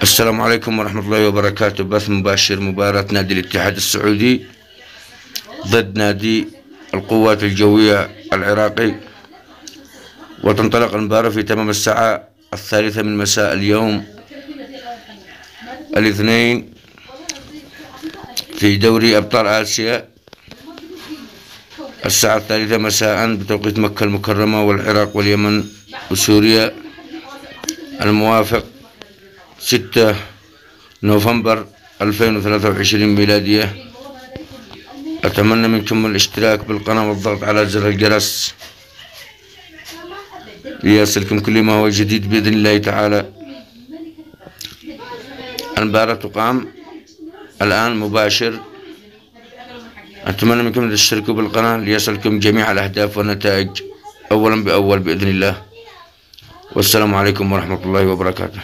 السلام عليكم ورحمة الله وبركاته. بث مباشر مباراة نادي الاتحاد السعودي ضد نادي القوات الجوية العراقي، وتنطلق المباراة في تمام الساعة 3 من مساء اليوم الاثنين في دوري أبطال آسيا، الساعة 3 مساء بتوقيت مكة المكرمة والعراق واليمن وسوريا، الموافق 6 نوفمبر 2023 ميلادية. أتمنى منكم الاشتراك بالقناة والضغط على زر الجرس ليصلكم كل ما هو جديد بإذن الله تعالى. المباراة تقام الآن مباشر. أتمنى منكم أن تشتركوا بالقناة ليصلكم جميع الأهداف والنتائج أولا بأول بإذن الله. والسلام عليكم ورحمة الله وبركاته.